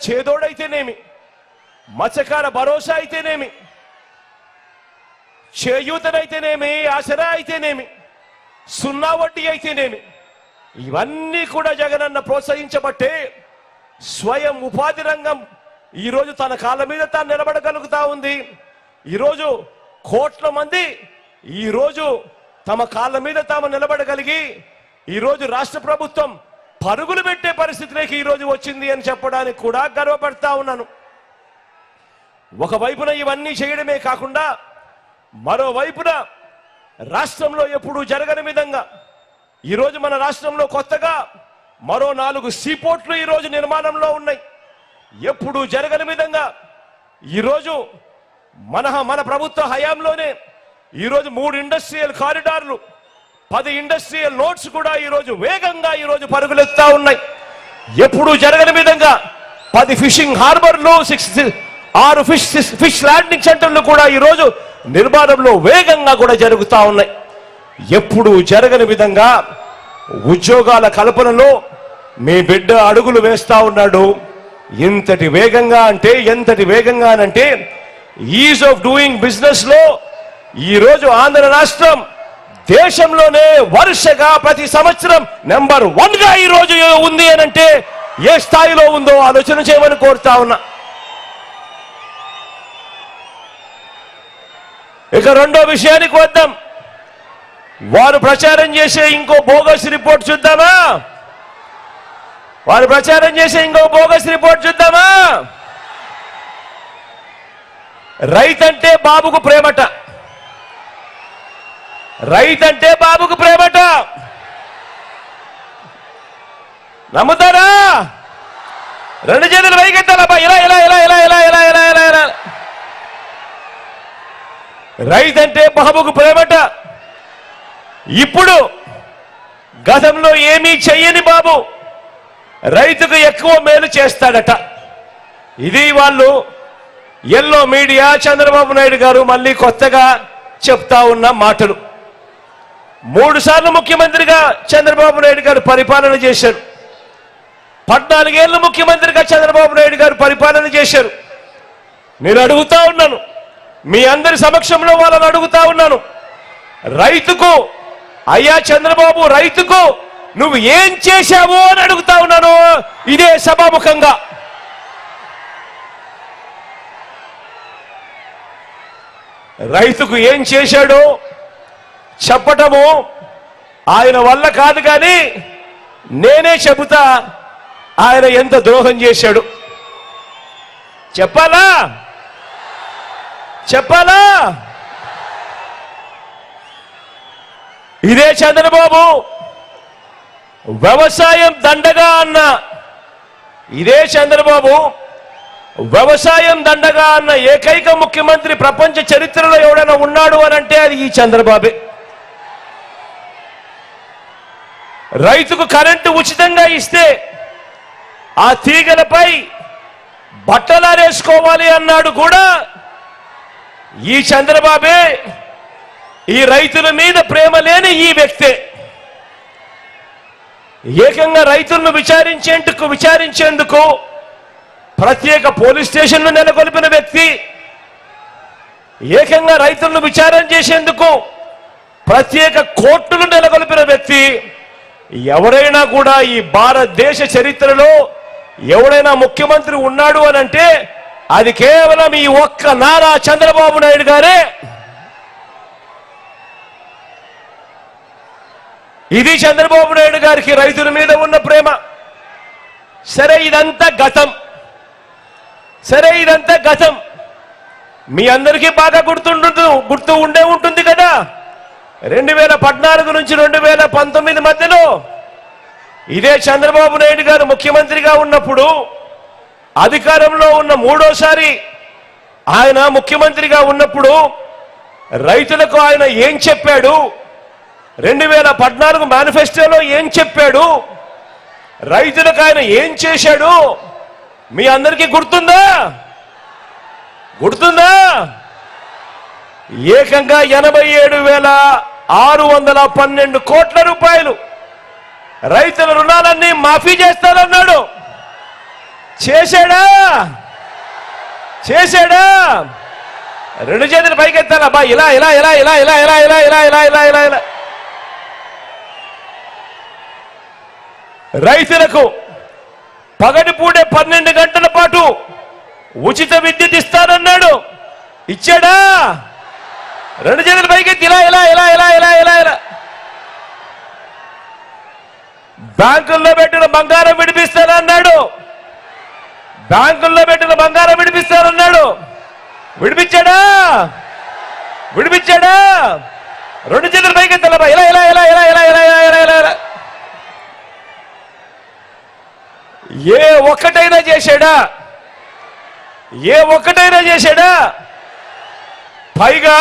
చేదోడైతేనేమి, మత్స్యకార భరోసా అయితేనేమి, చేయూతనైతేనేమి, ఆసరా అయితేనేమి, సున్నా వడ్డీ అయితేనేమి, ఇవన్నీ కూడా జగనన్న ప్రోత్సహించబట్టే స్వయం ఉపాధి రంగం ఈరోజు తన కాళ్ళ మీద తాను నిలబడగలుగుతా ఉంది. ఈరోజు కోట్ల మంది ఈరోజు తమ కాళ్ళ మీద తాము నిలబడగలిగి ఈరోజు రాష్ట్ర ప్రభుత్వం పరుగులు పెట్టే పరిస్థితిలోకి ఈరోజు వచ్చింది అని చెప్పడానికి కూడా గర్వపడతా ఉన్నాను. ఒకవైపున ఇవన్నీ చేయడమే కాకుండా మరోవైపున రాష్ట్రంలో ఎప్పుడూ జరగని విధంగా ఈరోజు మన రాష్ట్రంలో కొత్తగా మరో 4 సీపోర్ట్లు ఈరోజు నిర్మాణంలో ఉన్నాయి. ఎప్పుడూ జరగని విధంగా ఈరోజు మన ప్రభుత్వ హయాంలోనే ఈరోజు 3 ఇండస్ట్రియల్ కారిడార్లు, 10 ఇండస్ట్రియల్ నోట్స్ కూడా ఈరోజు వేగంగా ఈరోజు పరుగులెత్తా ఉన్నాయి. ఎప్పుడూ జరగని విధంగా 10 ఫిషింగ్ హార్బర్లు, 6 ఫిష్ ల్యాండింగ్ సెంటర్లు కూడా ఈరోజు నిర్మాణంలో వేగంగా కూడా జరుగుతూ ఉన్నాయి. ఎప్పుడూ జరగని విధంగా ఉద్యోగాల కల్పనలో మీ బిడ్డ అడుగులు వేస్తా ఉన్నాడు. ఎంతటి వేగంగా అంటే ఈజ్ ఆఫ్ డూయింగ్ బిజినెస్ లో ఈరోజు ఆంధ్ర రాష్ట్రం దేశంలోనే వరుసగా ప్రతి సంవత్సరం నెంబర్ 1 గా ఈరోజు ఉంది అని అంటే ఏ స్థాయిలో ఉందో ఆలోచన చేయమని కోరుతా ఉన్నా. ఇక రెండో విషయానికి వద్దాం. వారు ప్రచారం చేసే ఇంకో బోగస్ రిపోర్ట్ చూద్దామా? రైతంటే బాబుకు ప్రేమట. నమ్ముతారా? 2 చేతులు పైకెత్తాలబ్బా. ఇలా రైతంటే బాబుకు ప్రేమట. ఇప్పుడు గతంలో ఏమీ చెయ్యని బాబు రైతుకు ఎక్కువ మేలు చేస్తాడట. ఇది వాళ్ళు ఎల్లో మీడియా చంద్రబాబు నాయుడు గారు మళ్ళీ కొత్తగా చెప్తా ఉన్న మాటలు. 3 సార్లు ముఖ్యమంత్రిగా చంద్రబాబు నాయుడు గారు పరిపాలన చేశారు. 14 ఏళ్ళు ముఖ్యమంత్రిగా చంద్రబాబు నాయుడు గారు పరిపాలన చేశారు. నేను అడుగుతా ఉన్నాను, మీ అందరి సమక్షంలో వాళ్ళని అడుగుతా ఉన్నాను, రైతుకు అయ్యా చంద్రబాబు రైతుకు నువ్వు ఏం చేశావు అని అడుగుతా ఉన్నాను ఇదే సభాముఖంగా. రైతుకు ఏం చేశాడో చెప్పటము ఆయన వల్ల కాదు, కానీ నేనే చెబుతా ఆయన ఎంత ద్రోహం చేశాడు. చెప్పాలా? ఇదే చంద్రబాబు వ్యవసాయం దండగా అన్న ఏకైక ముఖ్యమంత్రి ప్రపంచ చరిత్రలో ఎవడైనా ఉన్నాడు అని అంటే అది ఈ చంద్రబాబే. రైతుకు కరెంటు ఉచితంగా ఇస్తే ఆ తీగలపై బట్టలారేసుకోవాలి అన్నాడు కూడా ఈ చంద్రబాబే. ఈ రైతుల మీద ప్రేమ లేని ఈ వ్యక్తే ఏకంగా రైతులను విచారించేందుకు ప్రత్యేక పోలీస్ స్టేషన్ను నెలకొల్పిన వ్యక్తి, ఏకంగా రైతులను విచారణ చేసేందుకు ప్రత్యేక కోర్టులు నెలకొల్పిన వ్యక్తి. ఎవరైనా కూడా ఈ భారతదేశ చరిత్రలో ఎవరైనా ముఖ్యమంత్రి ఉన్నాడు అని అంటే అది కేవలం ఈ ఒక్క నారా చంద్రబాబు నాయుడు గారే. ఇది చంద్రబాబు నాయుడు గారికి రైతుల మీద ఉన్న ప్రేమ. సరే ఇదంతా గతం. మీ అందరికీ బాగా గుర్తు ఉండే ఉంటుంది కదా. 2014 నుంచి 2019 మధ్యలో ఇదే చంద్రబాబు నాయుడు గారు ముఖ్యమంత్రిగా ఉన్నప్పుడు అధికారంలో ఉన్న 3వసారి ఆయన ముఖ్యమంత్రిగా ఉన్నప్పుడు రైతులకు ఆయన ఏం చెప్పాడు, 2014 మేనిఫెస్టోలో ఏం చెప్పాడు, రైతులకు ఆయన ఏం చేశాడు మీ అందరికీ గుర్తుందా? ఏకంగా 87,612 కోట్ల రూపాయలు రైతుల రుణాలన్నీ మాఫీ చేస్తానన్నాడు. చేశాడా? చేశాడా? రెండు చేతులు పైకెత్తాలబ్బా, ఇలా ఇలా ఇలా ఇలా ఇలా ఇలా ఇలా ఇలా ఇలా ఇలా ఇలా ఇలా. రైతులకు పగటిపూటే 12 గంటల పాటు ఉచిత విద్యుత్ ఇస్తానన్నాడు. ఇచ్చాడా? రెండు చేతులు పైకెత్తి ఇలా ఇలా ఇలా ఇలా ఇలా ఇలా ఇలా. బ్యాంకుల్లో పెట్టిన బంగారం విడిపిస్తానన్నాడు. బ్యాంకుల్లో పెట్టిన బంగారం విడిపిస్తానన్నాడు. విడిపించాడా? విడిపించాడా? రెండు చేతులు పైకెత్తాలబ్బా, ఇలా ఇలా ఇలా ఇలా ఇలా ఇలా ఇలా ఇలా ఇలా. ఏ ఒక్కటైనా చేశాడా? ఏ ఒక్కటైనా చేశాడా? పైగా